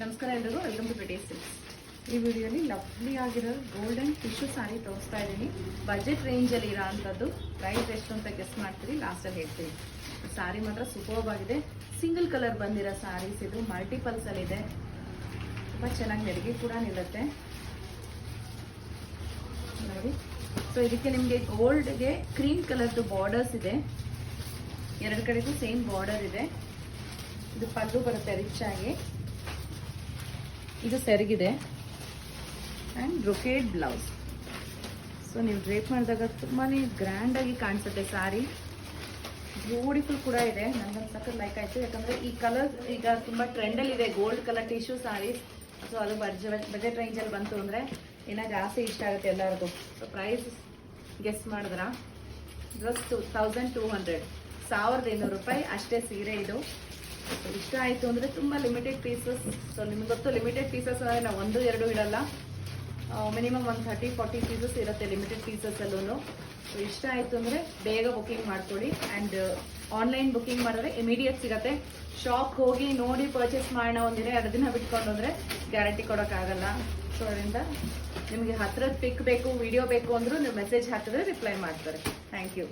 ನಮಸ್ಕಾರ ಎಲ್ರಿಗೂ, welcome to pretty silks. ಈ ವಿಡಿಯೋಲಿ ಲವ್ಲಿ ಆಗಿರೋ ಗೋಲ್ಡನ್ ಟಿಶ್ಯೂ ಸಾರಿ ತೋರಿಸ್ತಾ ಇದ್ದೀನಿ. ಬಜೆಟ್ ರೇಂಜಲ್ಲಿ ಇರೋ ಅಂಥದ್ದು. ಪ್ರೈಸ್ ಎಷ್ಟು ಅಂತ ಗೆಸ್ ಮಾಡ್ತೀರಿ, ಲಾಸ್ಟಲ್ಲಿ ಹೇಳ್ತೀನಿ. ಸಾರಿ ಮಾತ್ರ ಸೂಪರ್ಬ್ ಆಗಿದೆ. ಸಿಂಗಲ್ ಕಲರ್ ಬಂದಿರೋ ಸಾರೀಸ್ ಇದು, ಮಲ್ಟಿಪಲ್ಸಲ್ಲಿದೆ. ತುಂಬ ಚೆನ್ನಾಗಿ ನೆರಿಗೆ ಕೂಡ ನಿಲ್ಲುತ್ತೆ ನೋಡಿ. ಸೊ ಇದಕ್ಕೆ ನಿಮಗೆ ಗೋಲ್ಡ್ಗೆ ಕ್ರೀಮ್ ಕಲರ್ದು ಬಾರ್ಡರ್ಸ್ ಇದೆ, ಎರಡು ಕಡೆಗೂ ಸೇಮ್ ಬಾರ್ಡರ್ ಇದೆ. ಇದು ಪಲ್ಲು ಬರುತ್ತೆ ರಿಚ್ ಆಗಿ, ಇದು ಸೆರಗಿದೆ ಆ್ಯಂಡ್ ಬ್ರೊಕೇಡ್ ಬ್ಲೌಸ್. ಸೊ ನೀವು ಡ್ರೇಪ್ ಮಾಡಿದಾಗ ತುಂಬಾ ಗ್ರ್ಯಾಂಡಾಗಿ ಕಾಣಿಸುತ್ತೆ ಸಾರಿ. ಬ್ಯೂಟಿಫುಲ್ ಕೂಡ ಇದೆ. ನನಗೊಂದು ಸಖತ್ ಲೈಕ್ ಆಯಿತು, ಯಾಕಂದರೆ ಈ ಕಲರ್ ಈಗ ತುಂಬ ಟ್ರೆಂಡಲ್ಲಿದೆ, gold colour tissue sarees. So ಅದು ಬಜೆಟ್ ರೇಂಜಲ್ಲಿ ಬಂತು ಅಂದರೆ ಇನ್ನೂ ಜಾಸ್ತಿ ಇಷ್ಟ ಆಗುತ್ತೆ ಎಲ್ಲರಿಗೂ. ಸೊ ಪ್ರೈಸ್ ಗೆಸ್ ಮಾಡಿದ್ರ, ಜಸ್ಟ್ 1200 1200 ರೂಪಾಯಿ ಅಷ್ಟೇ ಸೀರೆ ಇದು. ಇಷ್ಟ ಆಯಿತು ಅಂದರೆ ತುಂಬ ಲಿಮಿಟೆಡ್ ಪೀಸಸ್. ಸೊ ನಿಮ್ಗೆ ಗೊತ್ತು, ಲಿಮಿಟೆಡ್ ಪೀಸಸ್ ಅಂದರೆ ನಾವು 1-2 ಇಡಲ್ಲ, ಮಿನಿಮಮ್ ಒಂದು 30-40 ಪೀಸಸ್ ಇರುತ್ತೆ ಲಿಮಿಟೆಡ್ ಪೀಸಸಲ್ಲೂ. ಸೊ ಇಷ್ಟ ಆಯಿತು ಅಂದರೆ ಬೇಗ ಬುಕ್ಕಿಂಗ್ ಮಾಡ್ಕೊಳ್ಳಿ. ಆ್ಯಂಡ್ ಆನ್ಲೈನ್ ಬುಕ್ಕಿಂಗ್ ಮಾಡಿದ್ರೆ ಇಮಿಡಿಯೇಟ್ ಸಿಗುತ್ತೆ. ಶಾಪ್ ಹೋಗಿ ನೋಡಿ ಪರ್ಚೇಸ್ ಮಾಡೋಣ, ಒಂದಿನ 2 ದಿನ ಬಿಟ್ಕೊಂಡು ಹೋದರೆ ಗ್ಯಾರಂಟಿ ಕೊಡೋಕ್ಕಾಗಲ್ಲ. ಸೊ ಅದರಿಂದ ನಿಮಗೆ ಹತ್ರದ ಪಿಕ್ ಬೇಕು, ವಿಡಿಯೋ ಬೇಕು ಅಂದರೂ ನೀವು ಮೆಸೇಜ್ ಹಾಕಿದ್ರೆ ರಿಪ್ಲೈ ಮಾಡ್ತಾರೆ. Thank you.